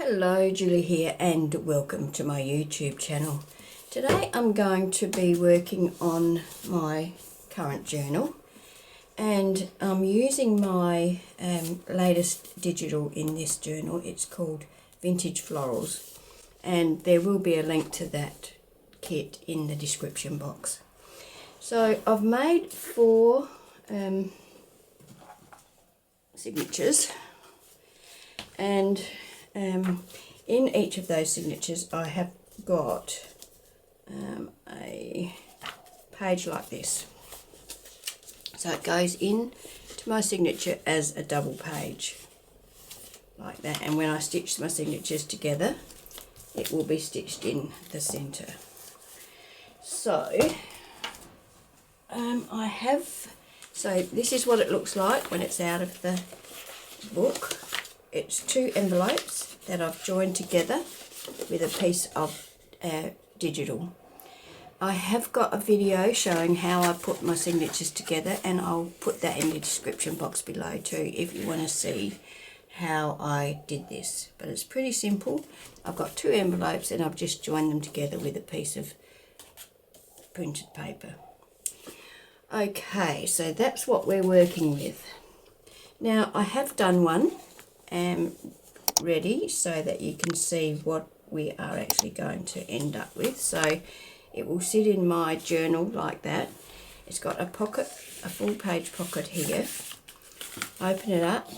Hello, Julie here and welcome to my YouTube channel. Today I'm going to be working on my current journal and I'm using my latest digital in this journal. It's called Vintage Florals and there will be a link to that kit in the description box. So I've made 4 signatures and in each of those signatures I have got a page like this. So it goes in to my signature as a double page like that, and when I stitch my signatures together it will be stitched in the centre. So so this is what it looks like when it's out of the book. It's 2 envelopes that I've joined together with a piece of digital. I have got a video showing how I put my signatures together and I'll put that in the description box below too if you want to see how I did this. But it's pretty simple. I've got 2 envelopes and I've just joined them together with a piece of printed paper. Okay, so that's what we're working with. Now I have done one ready so that you can see what we are actually going to end up with. So it will sit in my journal like that. It's got a pocket, a full page pocket here. Open it up,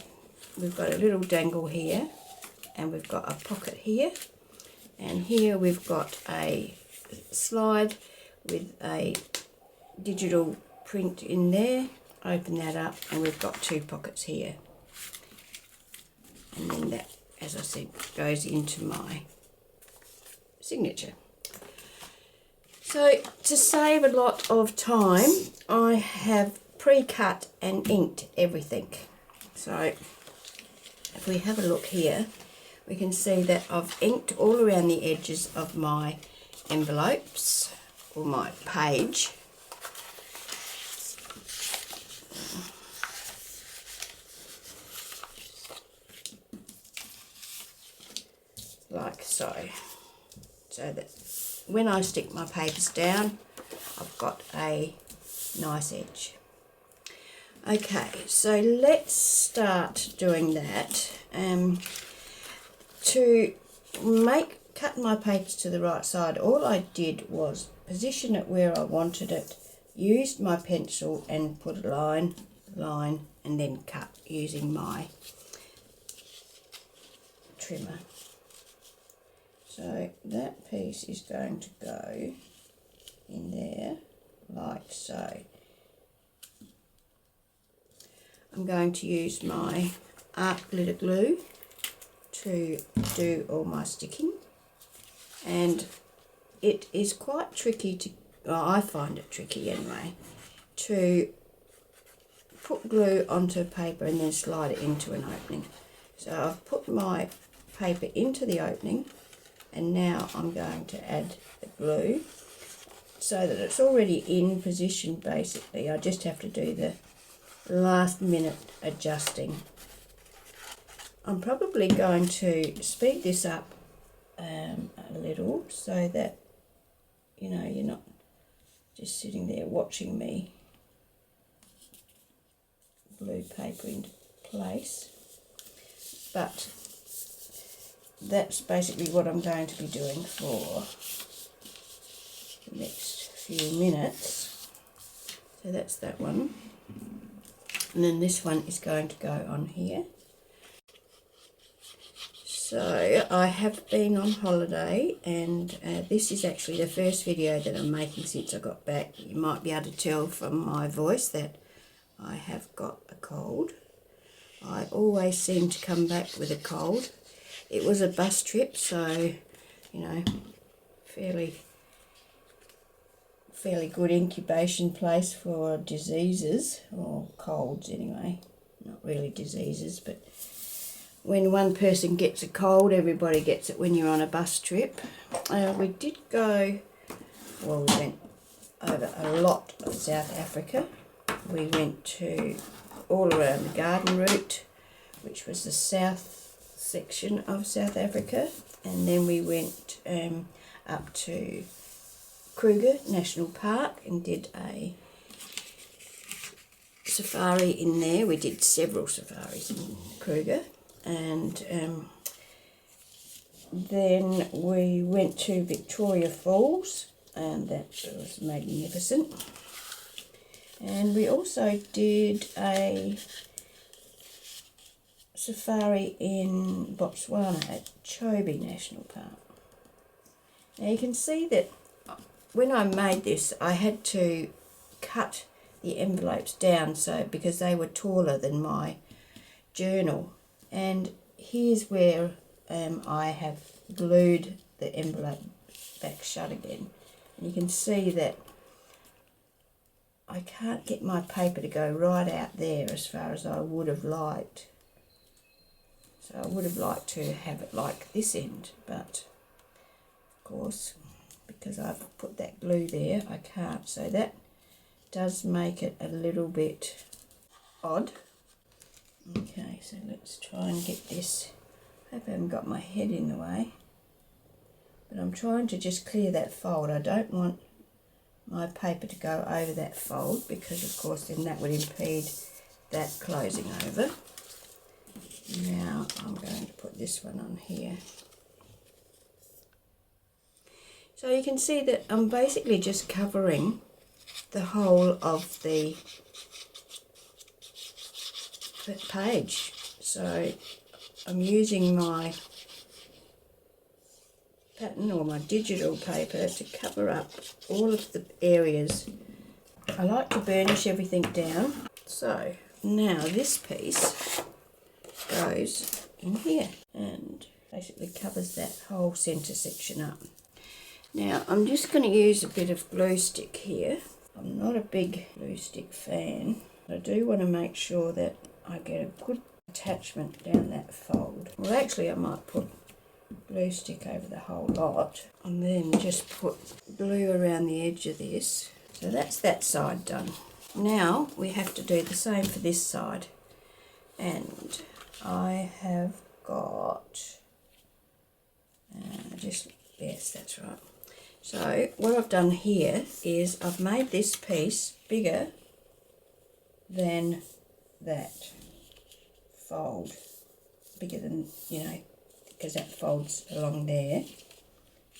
we've got a little dangle here and we've got a pocket here, and here we've got a slide with a digital print in there. Open that up and we've got 2 pockets here. And then that, as I said, goes into my signature. So to save a lot of time, I have pre-cut and inked everything. So if we have a look here, we can see that I've inked all around the edges of my envelopes or my page. Like so that when I stick my papers down I've got a nice edge. Okay, so let's start doing that. To cut my papers to the right side, all I did was position it where I wanted it, used my pencil and put a line and then cut using my trimmer. So that piece is going to go in there like so. I'm going to use my art glitter glue to do all my sticking, and it is quite tricky to, well, I find it tricky anyway, to put glue onto paper and then slide it into an opening. So I've put my paper into the opening and now I'm going to add the glue so that it's already in position basically. I just have to do the last minute adjusting. I'm probably going to speed this up a little so that, you know, you're not just sitting there watching me glue paper into place. But that's basically what I'm going to be doing for the next few minutes. So that's that one. And then this one is going to go on here. So I have been on holiday and this is actually the first video that I'm making since I got back. You might be able to tell from my voice that I have got a cold. I always seem to come back with a cold. It was a bus trip, so, you know, fairly good incubation place for diseases, or colds anyway. Not really diseases, but when one person gets a cold, everybody gets it when you're on a bus trip. We did go, well, we went over a lot of South Africa. We went to all around the garden route, which was the south section of South Africa, and then we went up to Kruger National Park and did a safari in there. We did several safaris in Kruger, and then we went to Victoria Falls, and that was magnificent. And we also did a safari in Botswana at Cutterbee National Park. Now you can see that when I made this, I had to cut the envelopes down because they were taller than my journal. And here's where I have glued the envelope back shut again. And you can see that I can't get my paper to go right out there as far as I would have liked. So I would have liked to have it like this end, but of course, because I've put that glue there, I can't. So that does make it a little bit odd. Okay, so let's try and get this. I hope I haven't got my head in the way. But I'm trying to just clear that fold. I don't want my paper to go over that fold, because of course then that would impede that closing over. Now I'm going to put this one on here. So you can see that I'm basically just covering the whole of the page. So I'm using my pattern or my digital paper to cover up all of the areas. I like to burnish everything down. So now this piece goes in here and basically covers that whole centre section up. Now I'm just going to use a bit of glue stick here. I'm not a big glue stick fan. I do want to make sure that I get a good attachment down that fold. Well, actually I might put glue stick over the whole lot and then just put glue around the edge of this. So that's that side done. Now we have to do the same for this side, and I have got yes, that's right. So what I've done here is I've made this piece bigger than that fold, bigger than, you know, because that folds along there,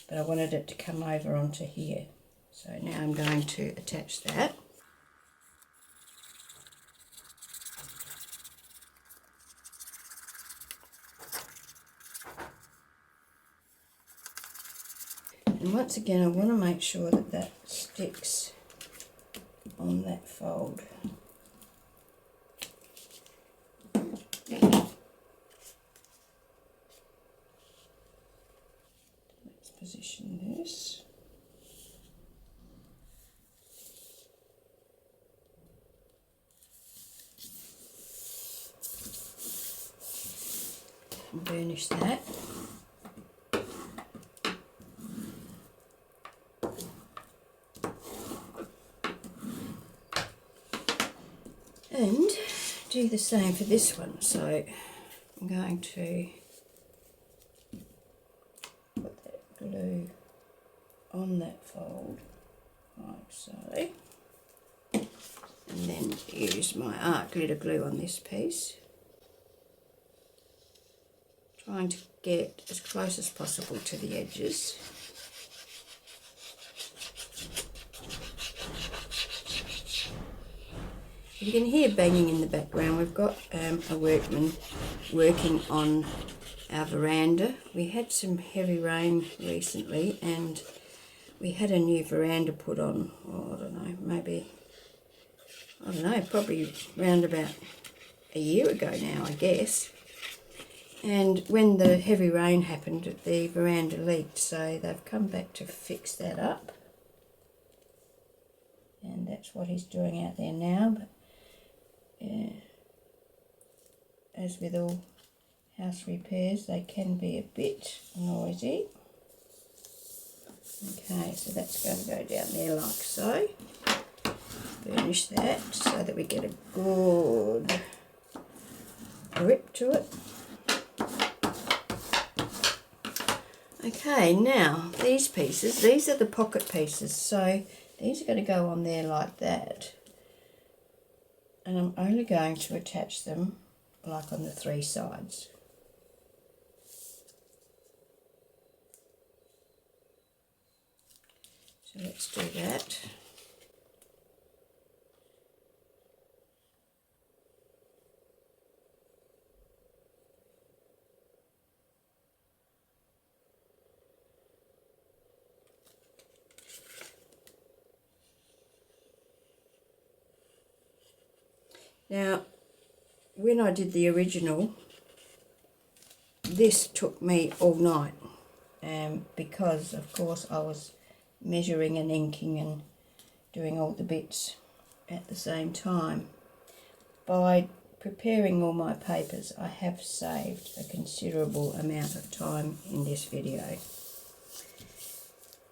but I wanted it to come over onto here. So now I'm going to attach that. And once again, I want to make sure that that sticks on that fold. Let's position this. And burnish that. And do the same for this one. So I'm going to put that glue on that fold like so, and then use my art glitter glue on this piece, trying to get as close as possible to the edges. You can hear banging in the background. We've got a workman working on our veranda. We had some heavy rain recently and we had a new veranda put on, oh, I don't know, maybe, I don't know, probably around about a year ago now, I guess. And when the heavy rain happened, the veranda leaked, so they've come back to fix that up. And that's what he's doing out there now. But yeah, as with all house repairs, they can be a bit noisy. Okay, so that's going to go down there like so. Burnish that so that we get a good grip to it. Okay, now these pieces, these are the pocket pieces, so these are going to go on there like that, and I'm only going to attach them like on the 3 sides. So let's do that. Now, when I did the original, this took me all night, because of course I was measuring and inking and doing all the bits at the same time. By preparing all my papers, I have saved a considerable amount of time in this video.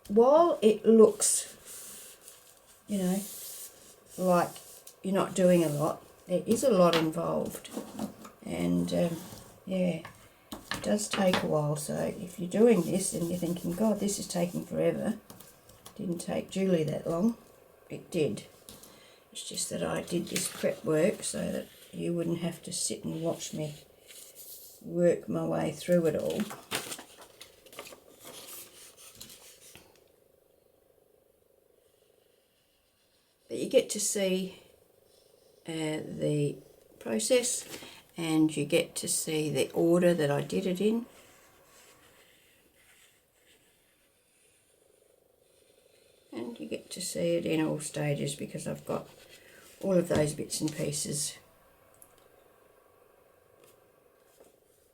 While it looks, you know, like you're not doing a lot, there is a lot involved, and yeah, it does take a while. So if you're doing this and you're thinking, God, this is taking forever, didn't take Julie that long. It did. It's just that I did this prep work so that you wouldn't have to sit and watch me work my way through it all. But you get to see the process, and you get to see the order that I did it in. And you get to see it in all stages, because I've got all of those bits and pieces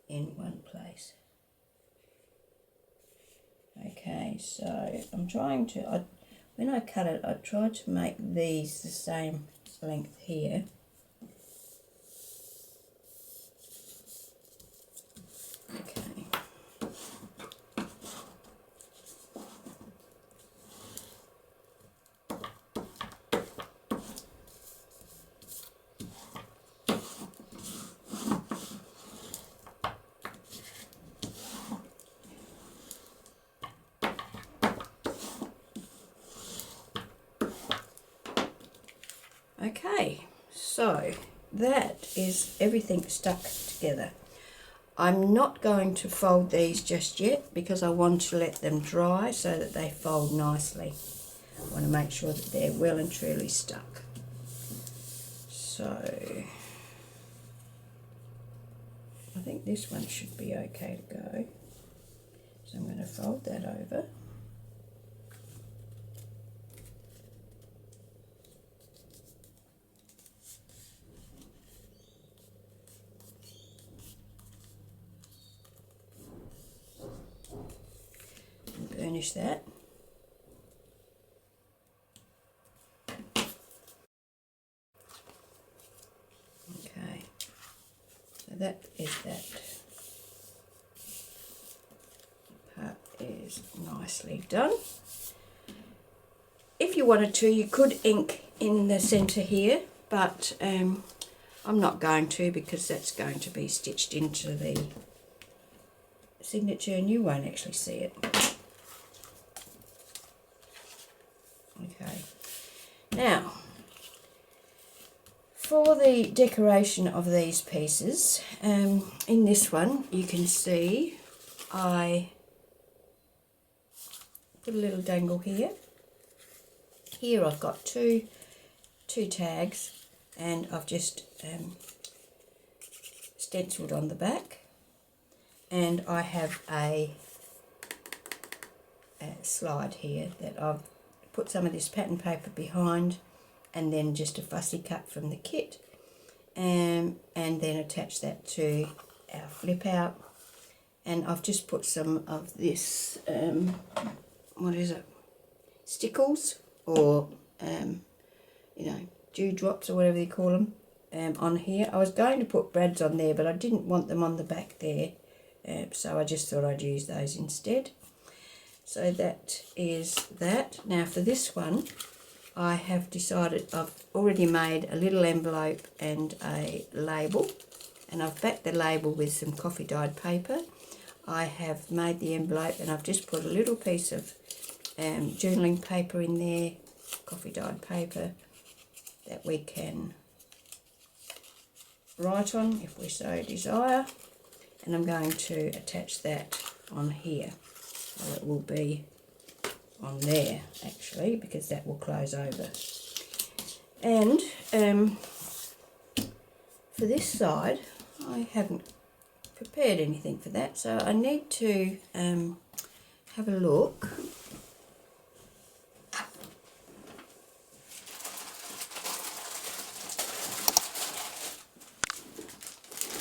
in one place. Okay, so I'm trying to, when I cut it, I tried to make these the same length here. Okay. Okay, so that is everything stuck together. I'm not going to fold these just yet because I want to let them dry so that they fold nicely. I want to make sure that they're well and truly stuck. So I think this one should be okay to go. So I'm going to fold that over. Burnish that. Okay, so that is that. Part is nicely done. If you wanted to, you could ink in the centre here, but I'm not going to, because that's going to be stitched into the signature and you won't actually see it. Okay, now for the decoration of these pieces, in this one you can see I put a little dangle here. Here I've got two tags, and I've just stenciled on the back, and I have a slide here that I've put some of this pattern paper behind, and then just a fussy cut from the kit, and then attach that to our flip out. And I've just put some of this, what is it, stickles, or you know, dewdrops or whatever you call them, on here. I was going to put brads on there, but I didn't want them on the back there, so I just thought I'd use those instead. So that is that. Now for this one, I have decided, I've already made a little envelope and a label, and I've backed the label with some coffee dyed paper. I have made the envelope and I've just put a little piece of journaling paper in there, coffee dyed paper, that we can write on if we so desire. And I'm going to attach that on here. So it will be on there actually, because that will close over. And for this side, I haven't prepared anything for that, so I need to have a look.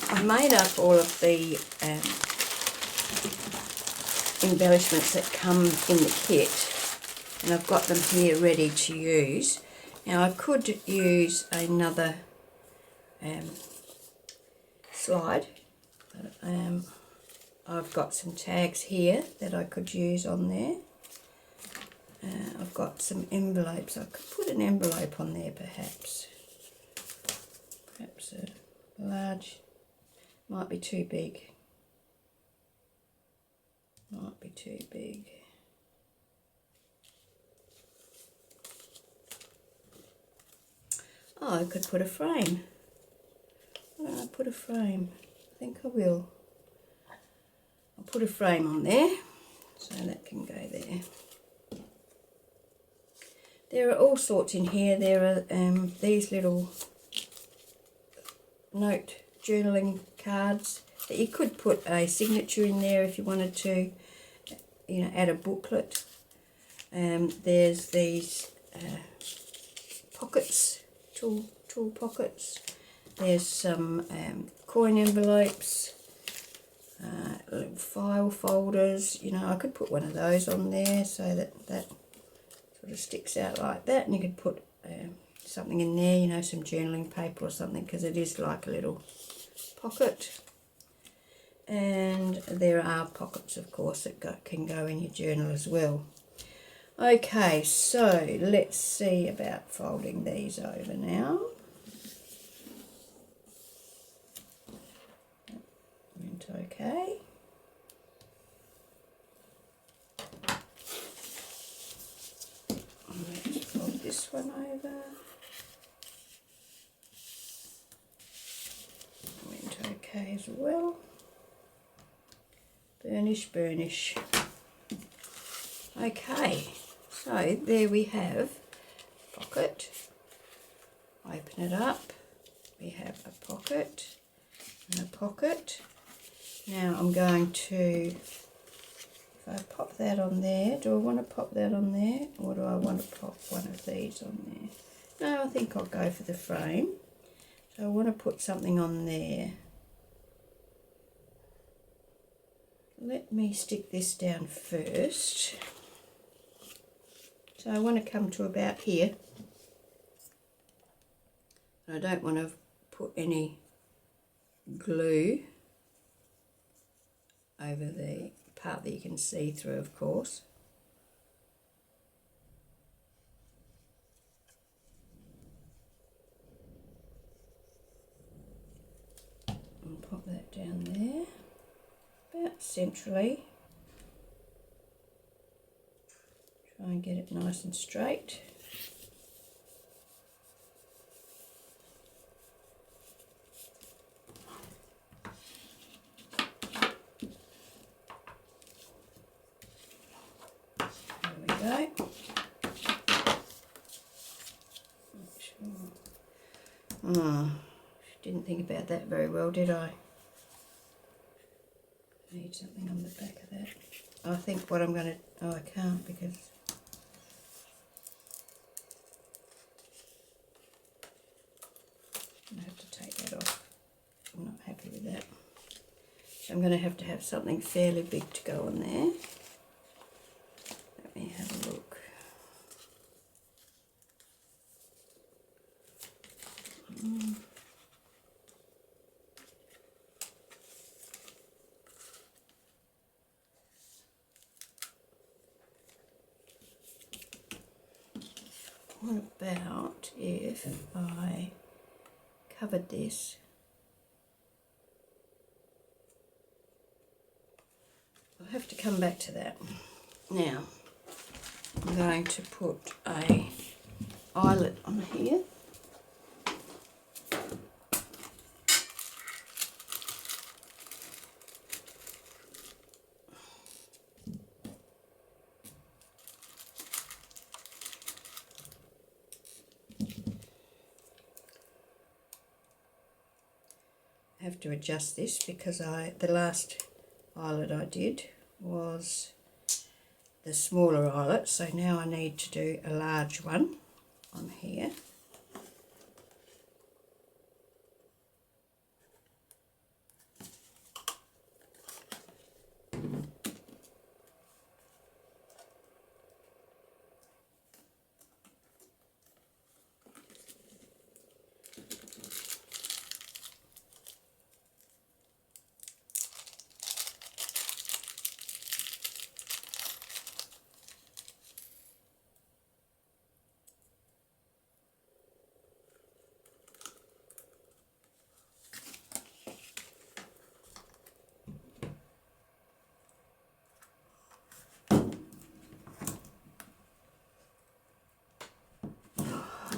I've made up all of the embellishments that come in the kit, and I've got them here ready to use. Now I could use another slide. I've got some tags here that I could use on there. I've got some envelopes. I could put an envelope on there perhaps. Perhaps a large, might be too big. Might be too big. Oh, I could put a frame. Why don't I put a frame? I think I will. I'll put a frame on there, so that can go there. There are all sorts in here. There are these little note journaling cards that you could put a signature in there if you wanted to, you know, add a booklet. There's these pockets, tool pockets. There's some coin envelopes, little file folders. You know, I could put one of those on there so that that sort of sticks out like that, and you could put something in there, you know, some journaling paper or something, because it is like a little pocket. And there are pockets, of course, that can go in your journal as well. Okay, so let's see about folding these over now. Went okay. Let's fold this one over. Went okay as well. Burnish, burnish. Okay, so there we have pocket. Open it up. We have a pocket and a pocket. Now I'm going to, if I pop that on there, do I want to pop that on there, or do I want to pop one of these on there? No, I think I'll go for the frame. So I want to put something on there. Let me stick this down first. So I want to come to about here. I don't want to put any glue over the part that you can see through, of course. And pop that down there, about centrally. Try and get it nice and straight. There we go. Oh, didn't think about that very well, did I? Need something on the back of that. I think what I'm going to... Oh, I can't because... I have to take that off. I'm not happy with that. So I'm going to have something fairly big to go on there. Let me have a look. What about if I covered this I'll have to come back to that. Now, I'm going to put a eyelet on here. I have to adjust this because the last eyelet I did was the smaller eyelet, so now I need to do a large one on here.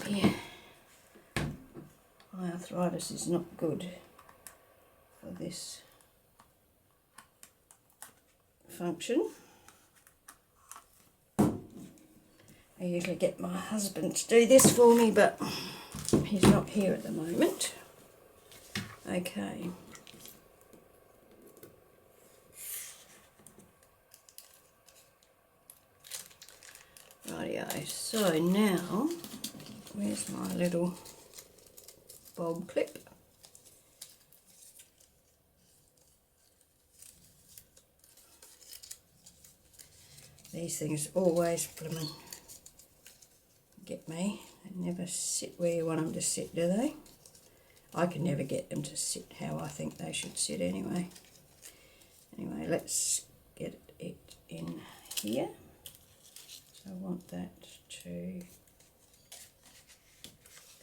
Yeah, my arthritis is not good for this function. I usually get my husband to do this for me, but he's not here at the moment. Okay. Rightio, so now, where's my little bulb clip? These things always blooming get me. They never sit where you want them to sit, do they? I can never get them to sit how I think they should sit anyway. Anyway, let's get it in here. So I want that to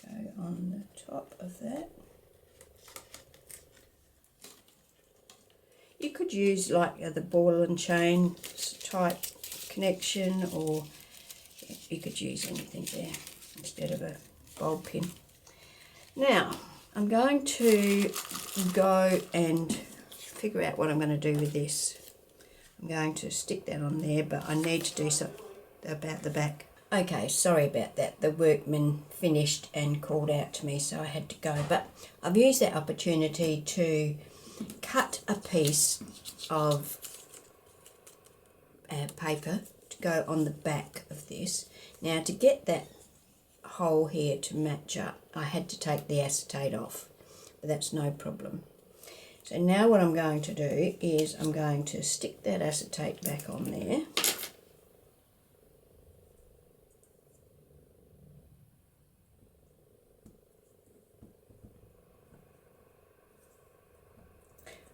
go on the top of that. You could use like the ball and chain type connection, or you could use anything there instead of a bulb pin. Now I'm going to go and figure out what I'm going to do with this. I'm going to stick that on there, but I need to do something about the back. Okay, sorry about that. The workman finished and called out to me, so I had to go. But I've used that opportunity to cut a piece of paper to go on the back of this. Now, to get that hole here to match up, I had to take the acetate off, but that's no problem. So now what I'm going to do is I'm going to stick that acetate back on there.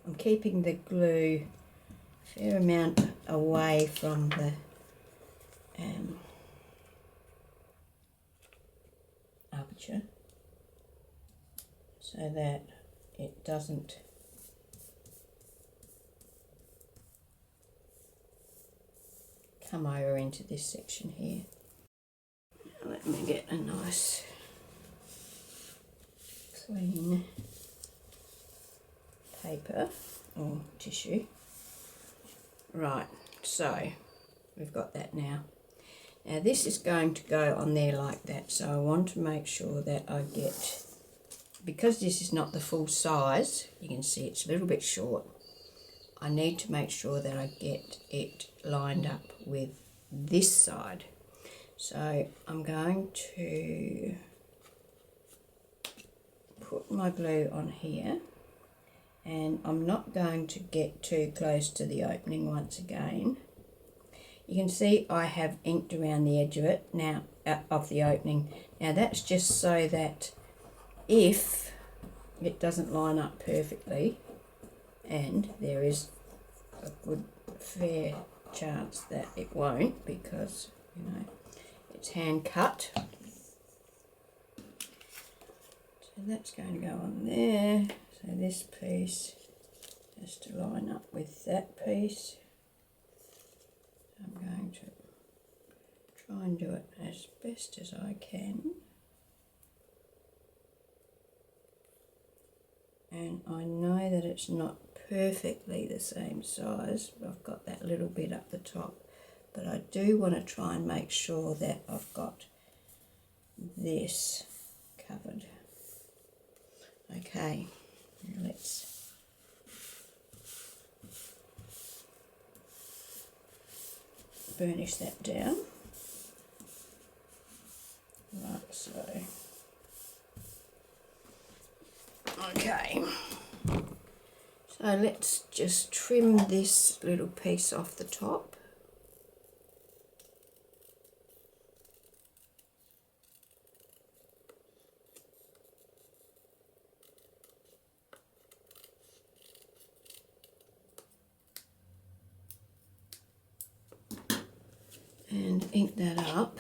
I'm keeping the glue a fair amount away from the aperture so that it doesn't come over into this section here. Let me get a nice clean paper or tissue. Right, so we've got that now. Now this is going to go on there like that, so I want to make sure that I get, because this is not the full size, you can see it's a little bit short, I need to make sure that I get it lined up with this side. So I'm going to put my glue on here, and I'm not going to get too close to the opening once again. You can see I have inked around the edge of it now, of the opening. Now that's just so that if it doesn't line up perfectly, and there is a good fair chance that it won't, because you know it's hand cut. So that's going to go on there. So this piece has to line up with that piece. I'm going to try and do it as best as I can. And I know that it's not perfectly the same size. I've got that little bit up the top, but I do want to try and make sure that I've got this covered. Okay, let's burnish that down. Right, so okay, so let's just trim this little piece off the top. And ink that up.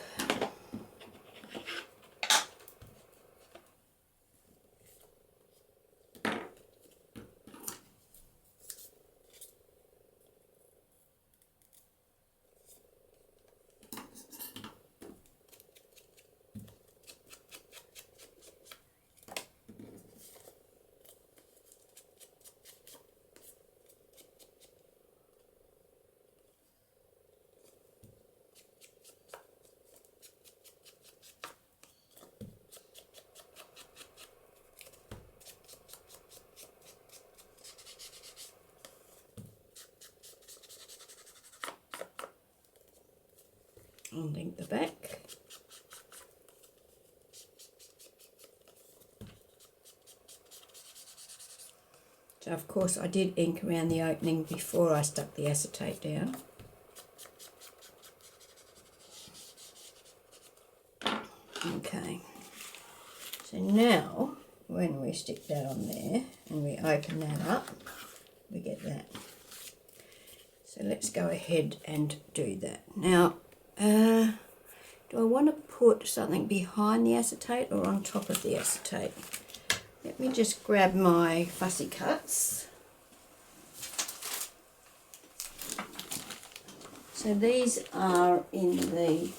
I'll link the back. So of course I did ink around the opening before I stuck the acetate down. Okay, so now when we stick that on there and we open that up, we get that. So let's go ahead and do that. Now, do I want to put something behind the acetate or on top of the acetate? Let me just grab my fussy cuts. So these are in the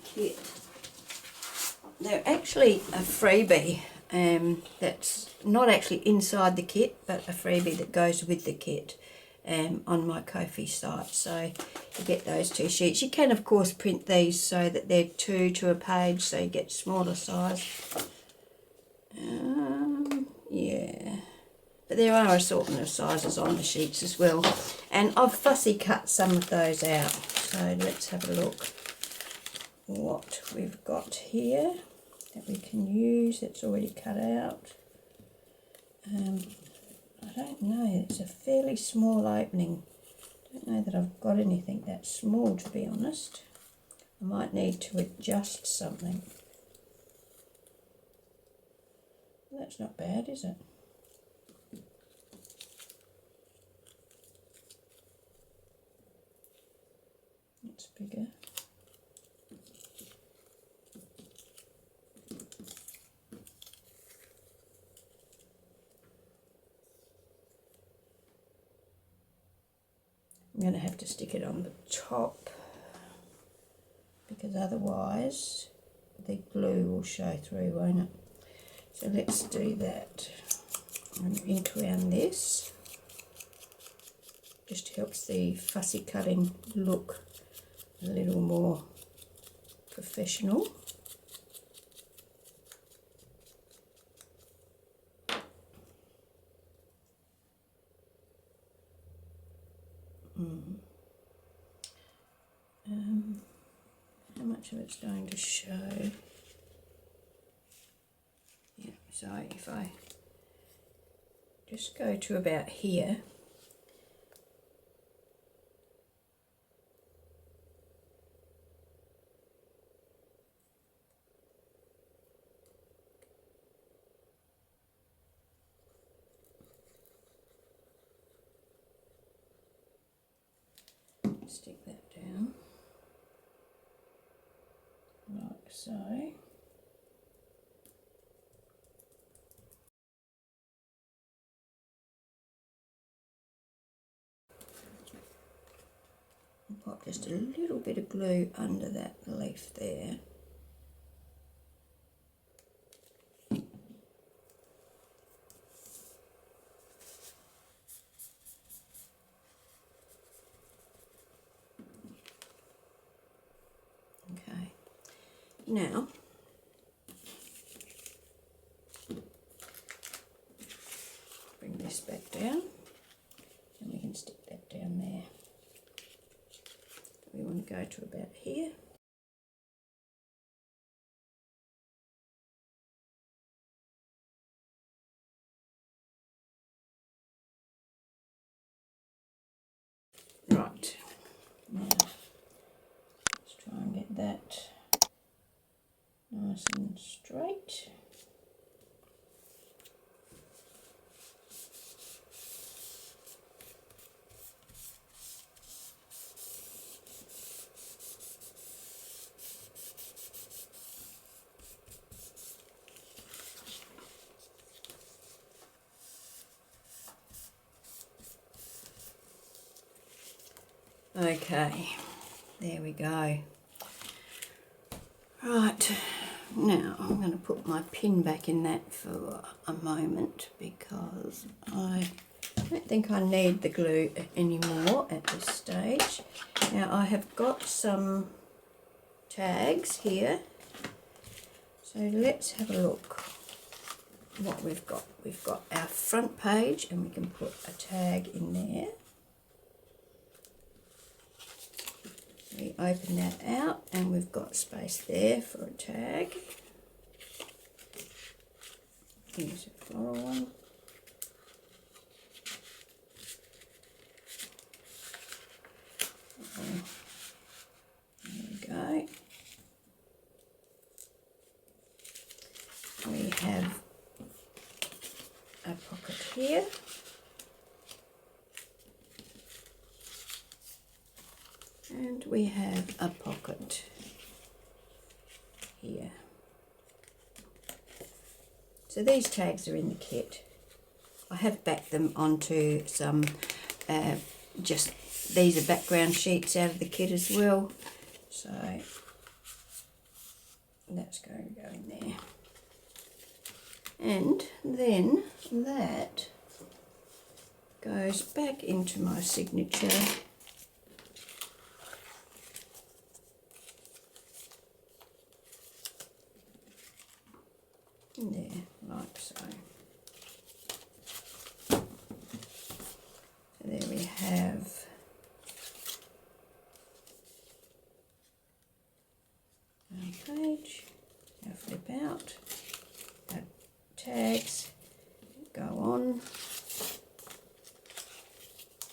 kit. They're actually a freebie that's not actually inside the kit, but a freebie that goes with the kit on my Ko-fi site. So you get those two sheets. You can of course print these so that they're 2 to a page, so you get smaller size. Yeah, but there are assortment of sizes on the sheets as well, and I've fussy cut some of those out. So let's have a look what we've got here that we can use that's already cut out. I don't know, it's a fairly small opening. I don't know that I've got anything that small, to be honest. I might need to adjust something. That's not bad, is it? It's bigger. I'm going to have to stick it on the top because otherwise the glue will show through, won't it? So let's do that. And ink around this. Just helps the fussy cutting look a little more professional. How much of it's going to show? Yeah, so if I just go to about here, stick that down like so. Pop just a little bit of glue under that leaf there. Okay, now bring this back down and we can stick that down there. We want to go to about here. Right, now let's try and get that nice and straight. Okay, there we go. Right, now I'm going to put my pin back in that for a moment because I don't think I need the glue anymore at this stage. Now I have got some tags here, so let's have a look what we've got. We've got our front page and we can put a tag in there. We open that out and we've got space there for a tag. Here's a floral one. There we go. We have a pocket here. And we have a pocket here. So these tags are in the kit. I have backed them onto some, just these are background sheets out of the kit as well. So that's going to go in there. And then that goes back into my signature. There, like so. So there we have our page. Now flip out. Our tags go on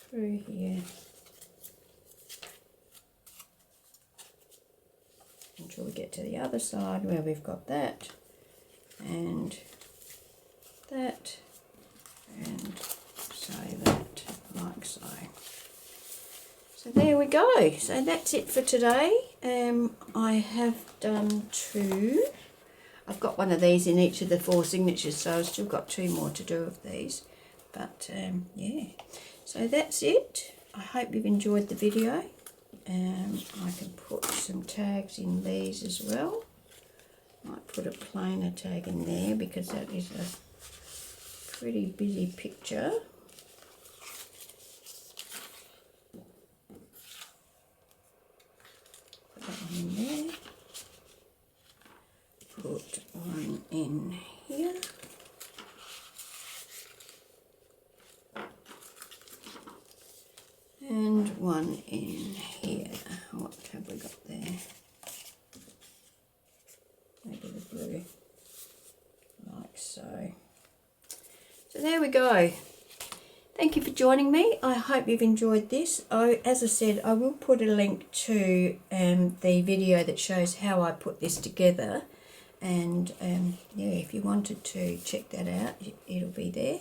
through here until we get to the other side where we've got that. And that, and say that, like so. So there we go. So that's it for today. I have done two. I've got one of these in each of the 4 signatures, so I've still got 2 more to do of these. But yeah, so that's it. I hope you've enjoyed the video. I can put some tags in these as well. Might put a plainer tag in there because that is a pretty busy picture. Put that one in there. Put one in here. And one in here. What have we got there? Maybe the blue, like so. So there we go. Thank you for joining me. I hope you've enjoyed this. As I said, I will put a link to the video that shows how I put this together. And yeah, if you wanted to check that out, it'll be there.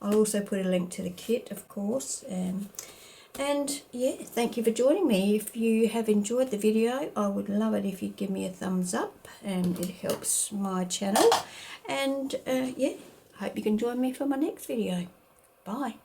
I'll also put a link to the kit, of course. And yeah, thank you for joining me. If you have enjoyed the video, I would love it if you'd give me a thumbs up, and it helps my channel. And yeah, hope you can join me for my next video. Bye.